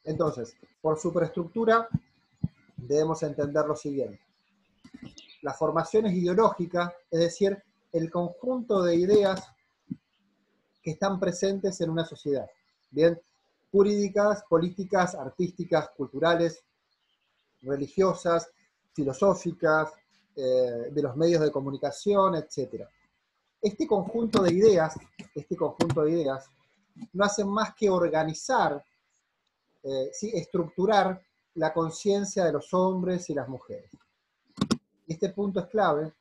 Entonces, por superestructura debemos entender lo siguiente. Las formaciones ideológicas, es decir, el conjunto de ideas que están presentes en una sociedad. Bien, jurídicas, políticas, artísticas, culturales, religiosas, filosóficas, de los medios de comunicación, etc. Este conjunto de ideas no hacen más que organizar, ¿sí? Estructurar la conciencia de los hombres y las mujeres. Y este punto es clave.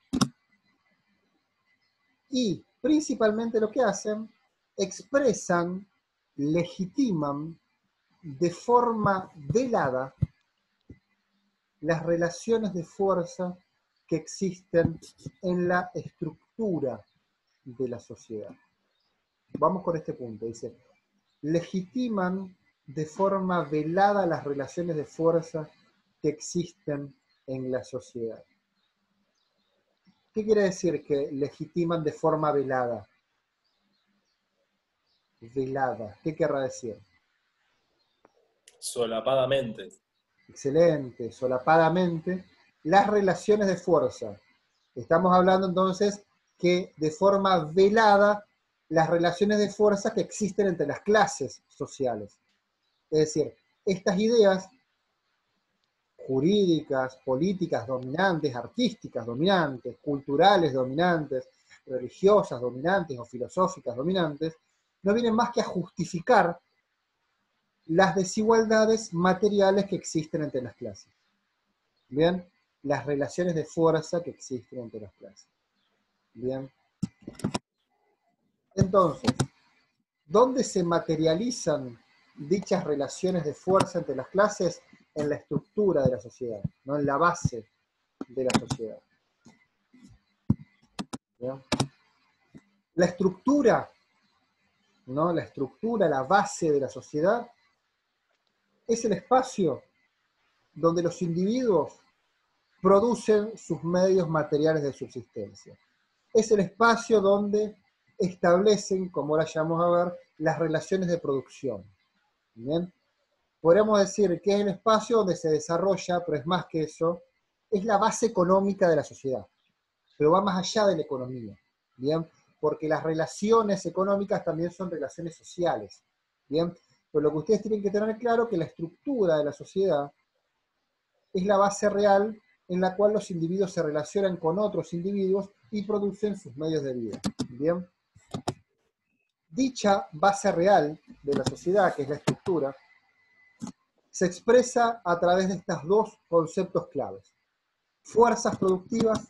Y principalmente lo que hacen, expresan, legitiman de forma velada las relaciones de fuerza que existen en la estructura de la sociedad. Vamos con este punto, dice, legitiman de forma velada las relaciones de fuerza que existen en la sociedad. ¿Qué quiere decir que legitiman de forma velada? Velada, ¿qué querrá decir? Solapadamente. Excelente, solapadamente, las relaciones de fuerza. Estamos hablando entonces que de forma velada las relaciones de fuerza que existen entre las clases sociales. Es decir, estas ideas jurídicas, políticas dominantes, artísticas dominantes, culturales dominantes, religiosas dominantes o filosóficas dominantes, no vienen más que a justificar las desigualdades materiales que existen entre las clases. Bien, las relaciones de fuerza que existen entre las clases. Bien. Entonces, ¿dónde se materializan dichas relaciones de fuerza entre las clases? En la estructura de la sociedad, no en la base de la sociedad. ¿Bien? La estructura, ¿no? La estructura, la base de la sociedad, es el espacio donde los individuos producen sus medios materiales de subsistencia. Es el espacio donde establecen, como ahora ya vamos a ver, las relaciones de producción. ¿Bien? Podríamos decir que es el espacio donde se desarrolla, pero es más que eso, es la base económica de la sociedad, pero va más allá de la economía, ¿bien? Porque las relaciones económicas también son relaciones sociales, ¿bien? Pero lo que ustedes tienen que tener claro es que la estructura de la sociedad es la base real en la cual los individuos se relacionan con otros individuos y producen sus medios de vida, ¿bien? Dicha base real de la sociedad, que es la estructura, se expresa a través de estos dos conceptos claves: fuerzas productivas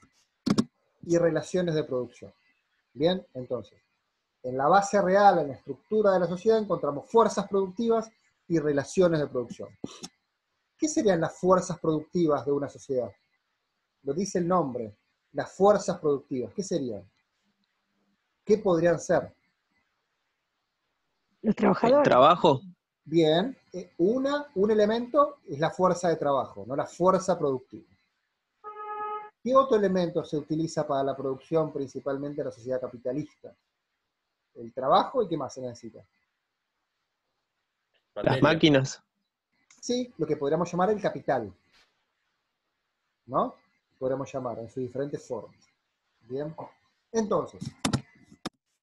y relaciones de producción. Bien, entonces, en la base real, en la estructura de la sociedad, encontramos fuerzas productivas y relaciones de producción. ¿Qué serían las fuerzas productivas de una sociedad? Lo dice el nombre, las fuerzas productivas. ¿Qué serían? ¿Qué podrían ser? Los El trabajadores. trabajo. Bien, un elemento es la fuerza de trabajo, no la fuerza productiva. ¿Qué otro elemento se utiliza para la producción principalmente en la sociedad capitalista? El trabajo, ¿y qué más se necesita? Las Materia. máquinas. Sí, lo que podríamos llamar el capital, ¿no? Podríamos llamar en sus diferentes formas. Bien, entonces,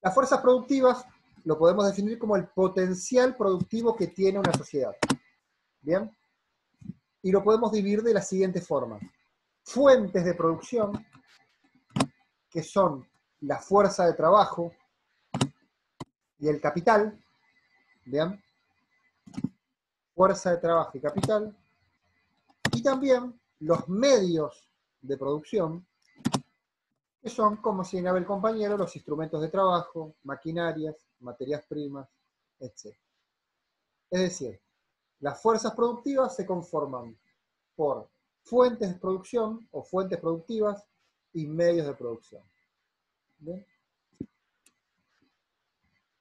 las fuerzas productivas lo podemos definir como el potencial productivo que tiene una sociedad. Bien, y lo podemos dividir de la siguiente forma: fuentes de producción, que son la fuerza de trabajo y el capital, ¿bien? Fuerza de trabajo y capital, y también los medios de producción, que son, como señalaba el compañero, los instrumentos de trabajo, maquinarias, materias primas, etc. Es decir, las fuerzas productivas se conforman por fuentes de producción o fuentes productivas y medios de producción. ¿Bien?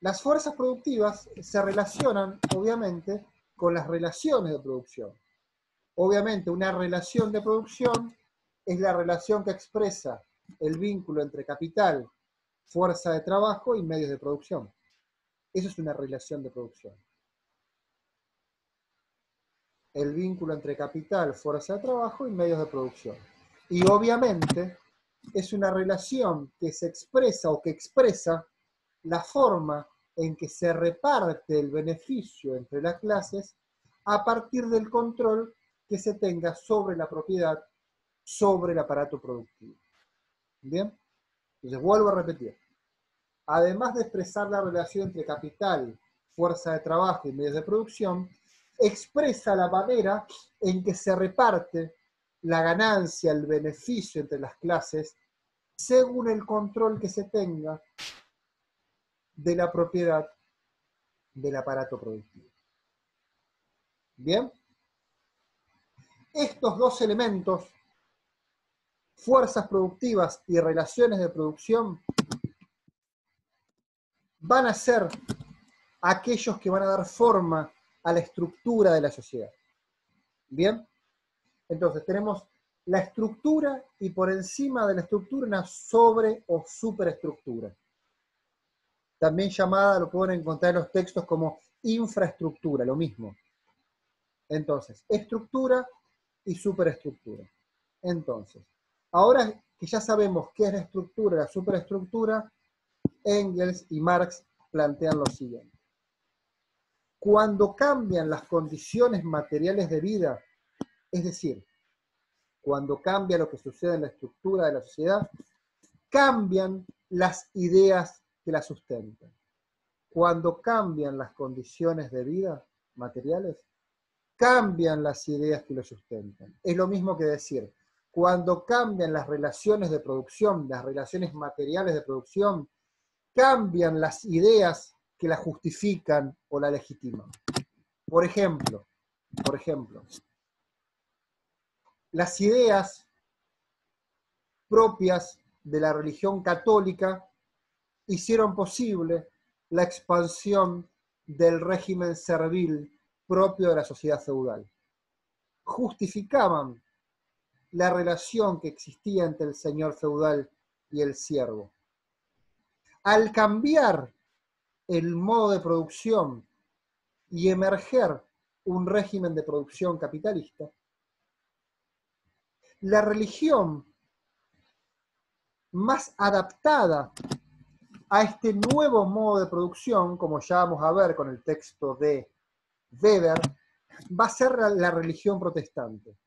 Las fuerzas productivas se relacionan, obviamente, con las relaciones de producción. Obviamente, una relación de producción es la relación que expresa el vínculo entre capital, fuerza de trabajo y medios de producción. Eso es una relación de producción. el vínculo entre capital, fuerza de trabajo y medios de producción. Y obviamente es una relación que se expresa o que expresa la forma en que se reparte el beneficio entre las clases a partir del control que se tenga sobre la propiedad, sobre el aparato productivo. ¿Bien? Entonces vuelvo a repetir. Además de expresar la relación entre capital, fuerza de trabajo y medios de producción, expresa la manera en que se reparte la ganancia, el beneficio entre las clases, según el control que se tenga de la propiedad del aparato productivo. ¿Bien? Estos dos elementos, fuerzas productivas y relaciones de producción, van a ser aquellos que van a dar forma a la estructura de la sociedad. ¿Bien? Entonces tenemos la estructura y por encima de la estructura una sobre o superestructura. También llamada, lo pueden encontrar en los textos como infraestructura, lo mismo. Entonces, estructura y superestructura. Entonces, ahora que ya sabemos qué es la estructura y la superestructura, Engels y Marx plantean lo siguiente. Cuando cambian las condiciones materiales de vida, es decir, cuando cambia lo que sucede en la estructura de la sociedad, cambian las ideas que la sustentan. Cuando cambian las condiciones de vida materiales, cambian las ideas que lo sustentan. Es lo mismo que decir, cuando cambian las relaciones de producción, las relaciones materiales de producción, cambian las ideas que la justifican o la legitiman. Por ejemplo, las ideas propias de la religión católica hicieron posible la expansión del régimen servil propio de la sociedad feudal. Justificaban la relación que existía entre el señor feudal y el siervo. Al cambiar el modo de producción y emerger un régimen de producción capitalista, la religión más adaptada a este nuevo modo de producción, como ya vamos a ver con el texto de Weber, va a ser la religión protestante.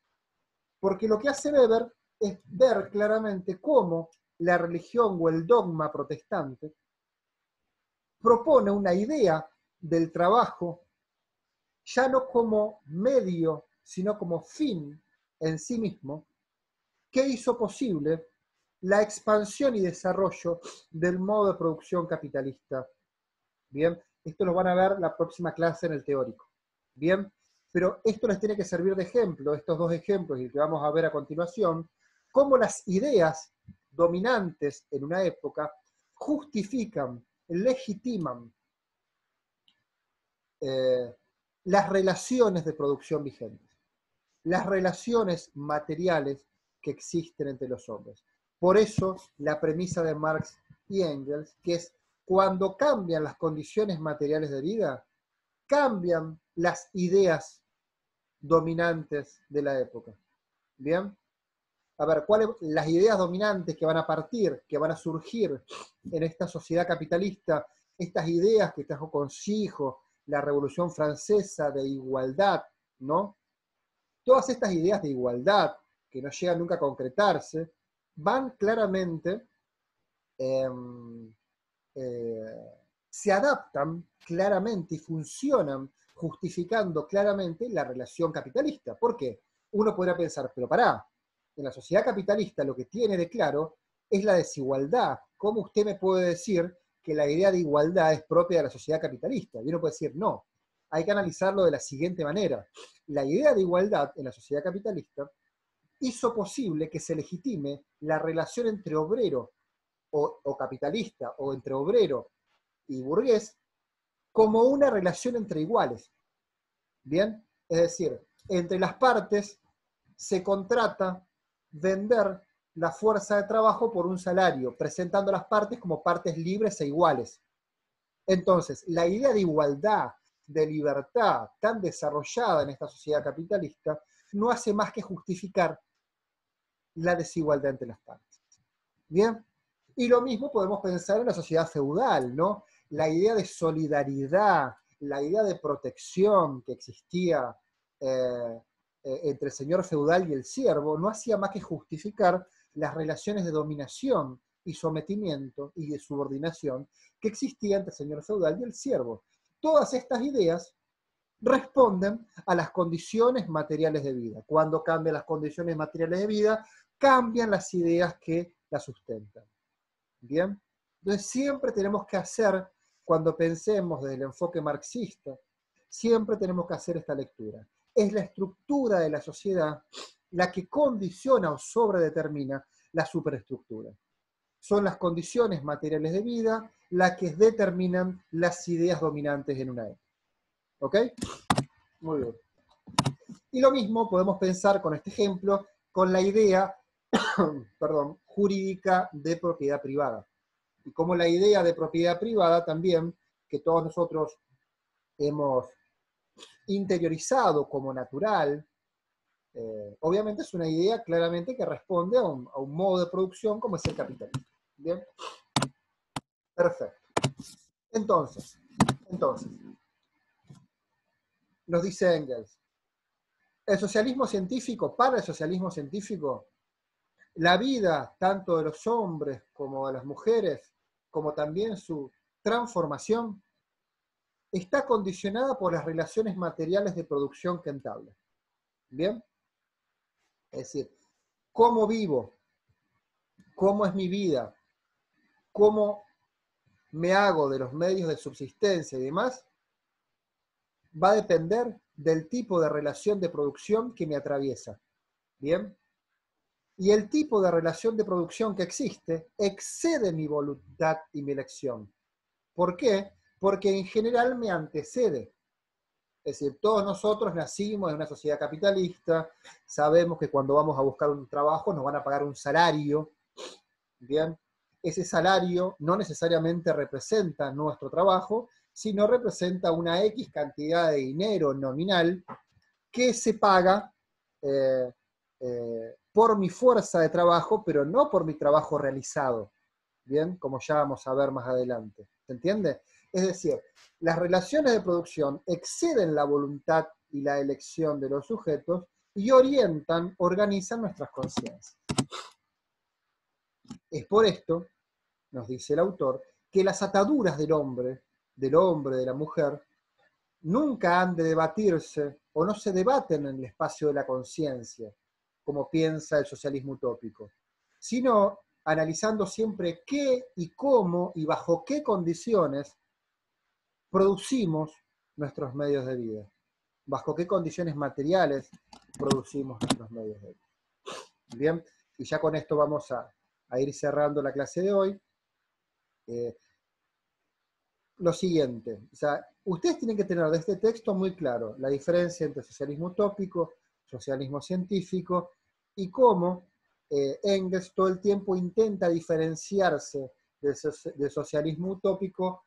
Porque lo que hace Weber es ver claramente cómo la religión o el dogma protestante propone una idea del trabajo ya no como medio, sino como fin en sí mismo, que hizo posible la expansión y desarrollo del modo de producción capitalista. Bien, esto lo van a ver la próxima clase en el teórico. Bien, pero esto les tiene que servir de ejemplo, estos dos ejemplos y que vamos a ver a continuación, cómo las ideas dominantes en una época justifican, legitiman las relaciones de producción vigentes, las relaciones materiales que existen entre los hombres. Por eso la premisa de Marx y Engels, que es cuando cambian las condiciones materiales de vida, cambian las ideas dominantes de la época. ¿Bien? A ver, ¿cuáles las ideas dominantes que van a partir, que van a surgir en esta sociedad capitalista? Estas ideas que trajo consigo la Revolución Francesa de igualdad, ¿no? Todas estas ideas de igualdad, que no llegan nunca a concretarse, van claramente, se adaptan claramente y funcionan justificando claramente la relación capitalista. ¿Por qué? Uno podrá pensar, pero pará, en la sociedad capitalista lo que tiene de claro es la desigualdad. ¿Cómo usted me puede decir que la idea de igualdad es propia de la sociedad capitalista? Y uno puede decir, no, hay que analizarlo de la siguiente manera. La idea de igualdad en la sociedad capitalista hizo posible que se legitime la relación entre obrero o capitalista o entre obrero y burgués como una relación entre iguales. ¿Bien? Es decir, entre las partes se contrata vender la fuerza de trabajo por un salario, presentando a las partes como partes libres e iguales. Entonces, la idea de igualdad, de libertad tan desarrollada en esta sociedad capitalista no hace más que justificar la desigualdad entre las partes. ¿Bien? Y lo mismo podemos pensar en la sociedad feudal, ¿no? La idea de solidaridad, la idea de protección que existía entre el señor feudal y el siervo, no hacía más que justificar las relaciones de dominación y sometimiento y de subordinación que existían entre el señor feudal y el siervo. Todas estas ideas responden a las condiciones materiales de vida. Cuando cambian las condiciones materiales de vida, cambian las ideas que las sustentan. ¿Bien? Entonces siempre tenemos que hacer, cuando pensemos desde el enfoque marxista, siempre tenemos que hacer esta lectura. Es la estructura de la sociedad la que condiciona o sobredetermina la superestructura. Son las condiciones materiales de vida las que determinan las ideas dominantes en una época. ¿Ok? Muy bien. Y lo mismo podemos pensar con este ejemplo, con la idea perdón, jurídica de propiedad privada. Y como la idea de propiedad privada también, que todos nosotros hemos interiorizado como natural, obviamente es una idea claramente que responde a un modo de producción como es el capitalismo. ¿Bien? Perfecto. Entonces, nos dice Engels, el socialismo científico, para el socialismo científico, la vida tanto de los hombres como de las mujeres, como también su transformación, está condicionada por las relaciones materiales de producción que entabla. ¿Bien? Es decir, cómo vivo, cómo es mi vida, cómo me hago de los medios de subsistencia y demás, va a depender del tipo de relación de producción que me atraviesa. ¿Bien? Y el tipo de relación de producción que existe excede mi voluntad y mi elección. ¿Por qué? Porque en general me antecede. Es decir, todos nosotros nacimos en una sociedad capitalista, sabemos que cuando vamos a buscar un trabajo nos van a pagar un salario, ¿bien? Ese salario no necesariamente representa nuestro trabajo, sino representa una X cantidad de dinero nominal que se paga por mi fuerza de trabajo, pero no por mi trabajo realizado, ¿bien? Como ya vamos a ver más adelante. ¿Se entiende? Es decir, las relaciones de producción exceden la voluntad y la elección de los sujetos y orientan, organizan nuestras conciencias. Es por esto, nos dice el autor, que las ataduras del hombre, de la mujer, nunca han de debatirse o no se debaten en el espacio de la conciencia, como piensa el socialismo utópico, sino analizando siempre qué y cómo y bajo qué condiciones producimos nuestros medios de vida, bajo qué condiciones materiales producimos nuestros medios de vida. Bien, y ya con esto vamos a ir cerrando la clase de hoy. Lo siguiente, o sea, ustedes tienen que tener de este texto muy claro la diferencia entre socialismo utópico, socialismo científico, y cómo Engels todo el tiempo intenta diferenciarse del socialismo utópico,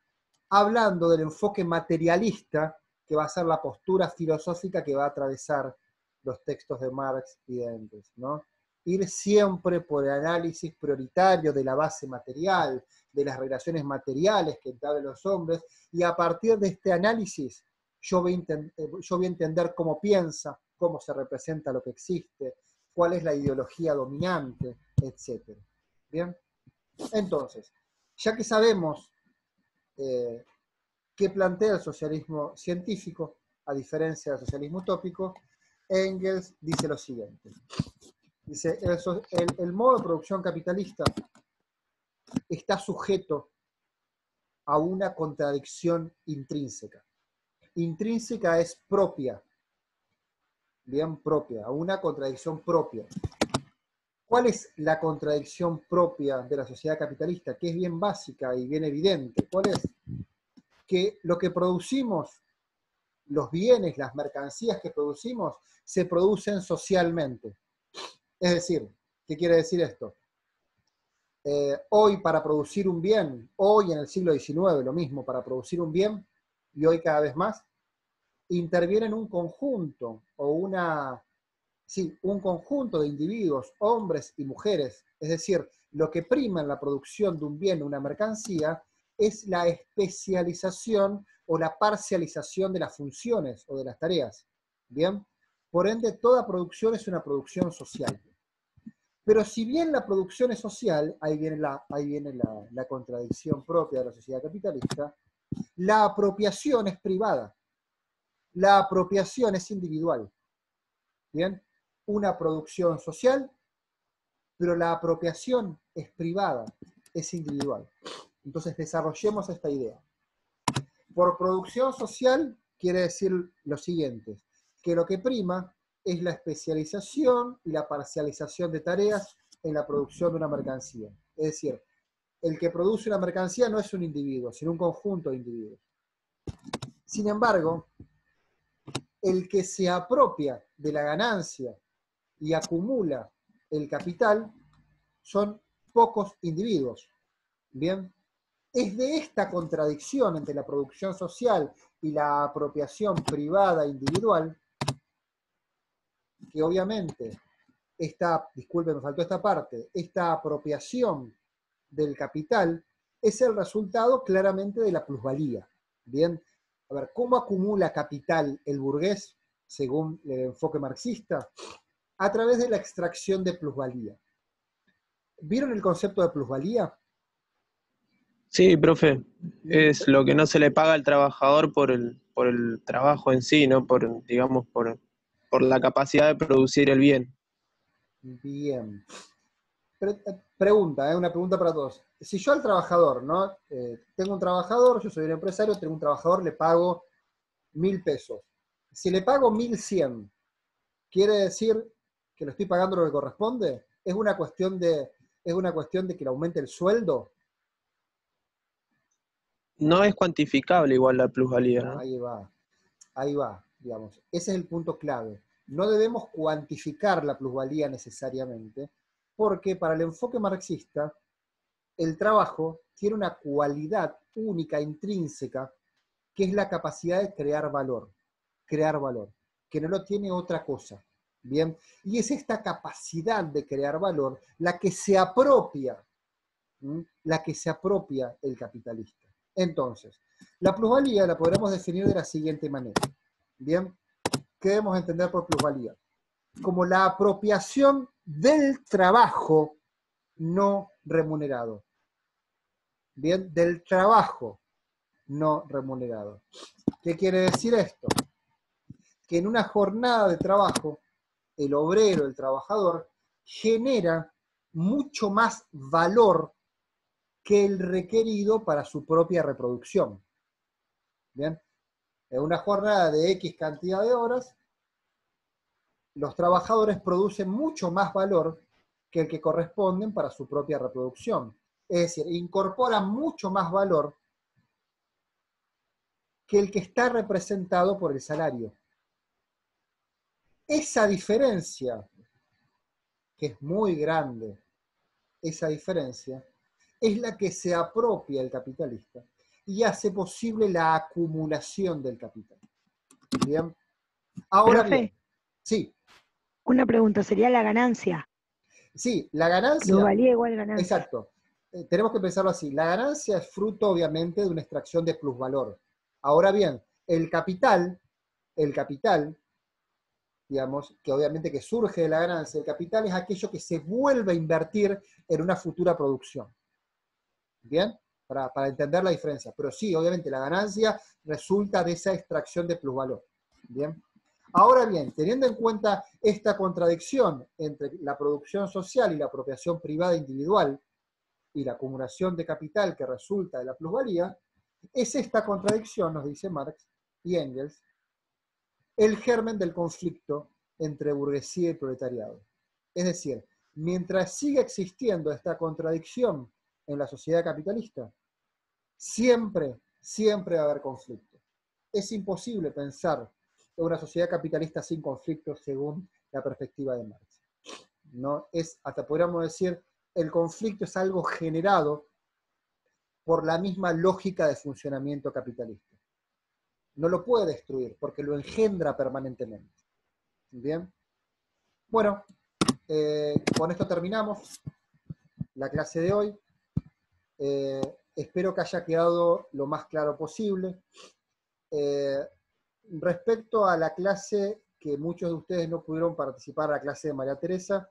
hablando del enfoque materialista, que va a ser la postura filosófica que va a atravesar los textos de Marx y de Engels, ¿no? Ir siempre por el análisis prioritario de la base material, de las relaciones materiales que entablan los hombres, y a partir de este análisis yo voy a entender cómo piensa, cómo se representa lo que existe, cuál es la ideología dominante, etc. ¿Bien? Entonces, ya que sabemos qué plantea el socialismo científico, a diferencia del socialismo utópico, Engels dice lo siguiente. Dice, el modo de producción capitalista está sujeto a una contradicción intrínseca. Intrínseca es propia, bien propia, a una contradicción propia. ¿Cuál es la contradicción propia de la sociedad capitalista? Que es bien básica y bien evidente. ¿Cuál es? Que lo que producimos, los bienes, las mercancías que producimos, se producen socialmente. Es decir, ¿qué quiere decir esto? Hoy para producir un bien, hoy en el siglo XIX lo mismo, para producir un bien, y hoy cada vez más, intervienen un conjunto o un conjunto de individuos, hombres y mujeres. Es decir, lo que prima en la producción de un bien o una mercancía es la especialización o la parcialización de las funciones o de las tareas. ¿Bien? Por ende, toda producción es una producción social. Pero si bien la producción es social, ahí viene la contradicción propia de la sociedad capitalista, la apropiación es privada, la apropiación es individual. ¿Bien? Una producción social, pero la apropiación es privada, es individual. Entonces desarrollemos esta idea. Por producción social quiere decir lo siguiente, que lo que prima es la especialización y la parcialización de tareas en la producción de una mercancía. Es decir, el que produce una mercancía no es un individuo, sino un conjunto de individuos. Sin embargo, el que se apropia de la ganancia y acumula el capital son pocos individuos. Bien, es de esta contradicción entre la producción social y la apropiación privada individual que obviamente disculpe, me faltó esta parte, esta apropiación del capital es el resultado claramente de la plusvalía. Bien, a ver, ¿cómo acumula capital el burgués según el enfoque marxista? A través de la extracción de plusvalía. ¿Vieron el concepto de plusvalía? Sí, profe, es lo que no se le paga al trabajador por el trabajo en sí, ¿no? Digamos, por la capacidad de producir el bien. Bien. Pregunta, una pregunta para todos. Si yo al trabajador, ¿no? Tengo un trabajador, yo soy un empresario, tengo un trabajador, le pago 1.000 pesos. Si le pago 1.100, ¿quiere decir que le estoy pagando lo que corresponde? ¿Es una cuestión de que le aumente el sueldo? No es cuantificable igual la plusvalía, ¿no? Ahí va, digamos. Ese es el punto clave. No debemos cuantificar la plusvalía necesariamente, porque para el enfoque marxista, el trabajo tiene una cualidad única, intrínseca, que es la capacidad de crear valor, que no lo tiene otra cosa. Bien, y es esta capacidad de crear valor la que se apropia, el capitalista. Entonces, la plusvalía la podremos definir de la siguiente manera. Bien, ¿qué debemos entender por plusvalía? Como la apropiación del trabajo no remunerado. Bien, del trabajo no remunerado. ¿Qué quiere decir esto? Que en una jornada de trabajo, el obrero, el trabajador, genera mucho más valor que el requerido para su propia reproducción. Bien, en una jornada de X cantidad de horas, los trabajadores producen mucho más valor que el que corresponden para su propia reproducción. Es decir, incorporan mucho más valor que el que está representado por el salario. Esa diferencia, que es muy grande, esa diferencia, es la que se apropia el capitalista y hace posible la acumulación del capital. Bien. Ahora bien, Profe, sí, una pregunta, ¿sería la ganancia? sí, la ganancia, Plusvalía igual ganancia. exacto, tenemos que pensarlo así, la ganancia es fruto obviamente de una extracción de plusvalor. Ahora bien, el capital, digamos, que obviamente que surge de la ganancia, el capital es aquello que se vuelve a invertir en una futura producción. ¿Bien? Para entender la diferencia. Pero sí, obviamente la ganancia resulta de esa extracción de plusvalor. ¿Bien? Ahora bien, teniendo en cuenta esta contradicción entre la producción social y la apropiación privada individual y la acumulación de capital que resulta de la plusvalía, es esta contradicción, nos dice Marx y Engels, el germen del conflicto entre burguesía y proletariado. Es decir, mientras siga existiendo esta contradicción en la sociedad capitalista, siempre va a haber conflicto. Es imposible pensar en una sociedad capitalista sin conflicto según la perspectiva de Marx. ¿No? Hasta podríamos decir, el conflicto es algo generado por la misma lógica de funcionamiento capitalista. no lo puede destruir, porque lo engendra permanentemente. ¿Bien? Bueno, con esto terminamos la clase de hoy. Espero que haya quedado lo más claro posible. Respecto a la clase que muchos de ustedes no pudieron participar, la clase de María Teresa,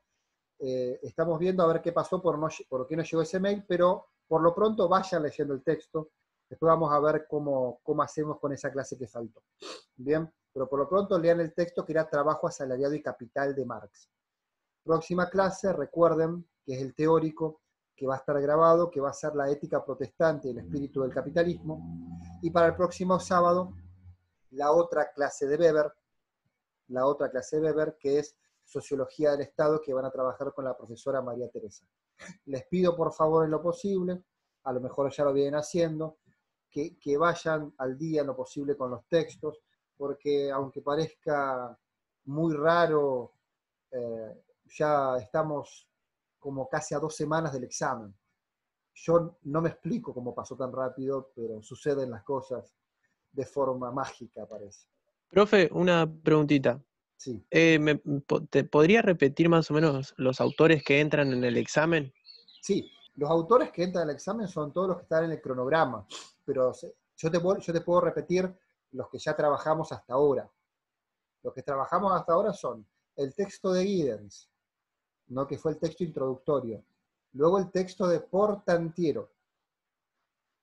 estamos viendo a ver qué pasó, por qué no llegó ese mail, pero por lo pronto vayan leyendo el texto. Después vamos a ver cómo hacemos con esa clase que faltó. Bien, pero por lo pronto lean el texto que era Trabajo asalariado y capital de Marx. Próxima clase, recuerden que es el teórico, que va a estar grabado, que va a ser la ética protestante y el espíritu del capitalismo. Y para el próximo sábado, la otra clase de Weber, que es Sociología del Estado, que van a trabajar con la profesora María Teresa. Les pido por favor en lo posible, a lo mejor ya lo vienen haciendo, que vayan al día en lo posible con los textos, porque aunque parezca muy raro, ya estamos como casi a 2 semanas del examen. Yo no me explico cómo pasó tan rápido, pero suceden las cosas de forma mágica, parece. Profe, una preguntita. Sí. ¿Te podría repetir más o menos los autores que entran en el examen? Sí, los autores que entran al examen son todos los que están en el cronograma, pero yo te puedo repetir los que ya trabajamos hasta ahora. Los que trabajamos hasta ahora son el texto de Giddens, ¿no? Que fue el texto introductorio. Luego el texto de Portantiero.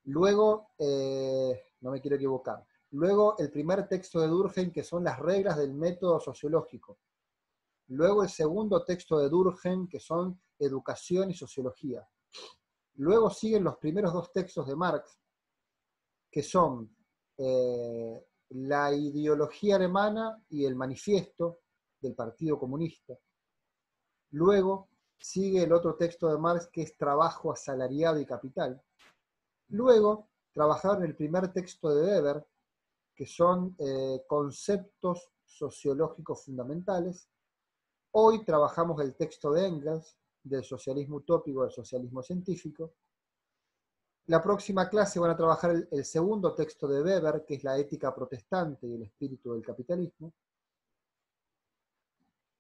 Luego, no me quiero equivocar, luego el primer texto de Durkheim, que son las reglas del método sociológico. Luego el segundo texto de Durkheim, que son educación y sociología. Luego siguen los primeros 2 textos de Marx, que son la ideología alemana y el manifiesto del Partido Comunista. Luego sigue el otro texto de Marx, que es Trabajo asalariado y capital. Luego trabajaron el primer texto de Weber, que son conceptos sociológicos fundamentales. Hoy trabajamos el texto de Engels, del socialismo utópico, del socialismo científico. La próxima clase van a trabajar el segundo texto de Weber, que es la ética protestante y el espíritu del capitalismo.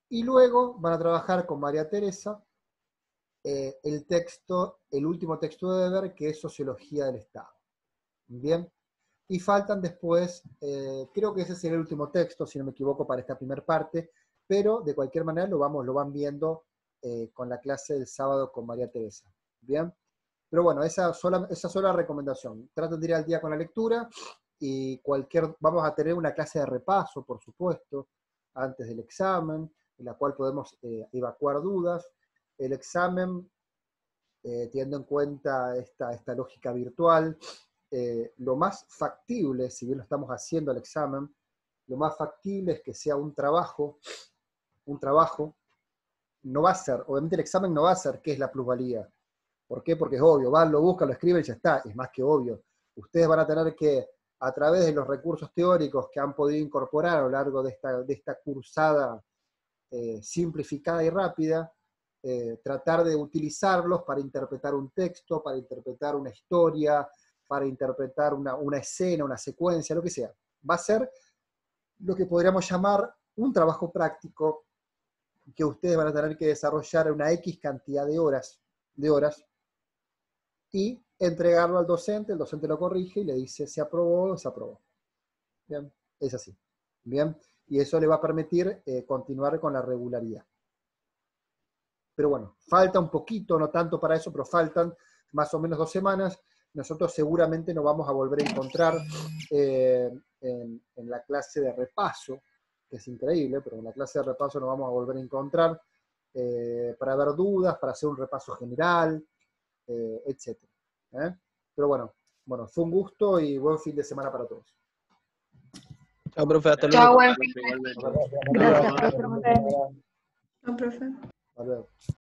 Y luego van a trabajar con María Teresa el último texto de Weber, que es Sociología del Estado. Bien, y faltan después, creo que ese sería el último texto, si no me equivoco, para esta primera parte, pero de cualquier manera lo van viendo con la clase del sábado con María Teresa. Bien, pero bueno, esa sola recomendación. Traten de ir al día con la lectura y vamos a tener una clase de repaso, por supuesto, antes del examen, en la cual podemos evacuar dudas. El examen, teniendo en cuenta esta lógica virtual, lo más factible, si bien lo estamos haciendo el examen, lo más factible es que sea un trabajo, no va a ser, obviamente el examen no va a ser qué es la plusvalía. ¿Por qué? Porque es obvio, van, lo buscan, lo escriben y ya está, es más que obvio. Ustedes van a tener que, a través de los recursos teóricos que han podido incorporar a lo largo de esta cursada simplificada y rápida, tratar de utilizarlos para interpretar un texto, para interpretar una historia, para interpretar una escena, una secuencia, lo que sea. Va a ser lo que podríamos llamar un trabajo práctico que ustedes van a tener que desarrollar en una X cantidad de horas, y entregarlo al docente, el docente lo corrige y le dice se aprobó o se aprobó. Bien, es así. Bien, y eso le va a permitir continuar con la regularidad. Pero bueno, falta un poquito, no tanto para eso, pero faltan más o menos 2 semanas. Nosotros seguramente nos vamos a volver a encontrar en la clase de repaso, que es increíble, pero en la clase de repaso nos vamos a volver a encontrar para ver dudas, para hacer un repaso general, etc. Pero bueno, fue un gusto y buen fin de semana para todos. Chao, profe, hasta luego. Chao, buen Gracias, profe. Chao, profe. Hasta luego.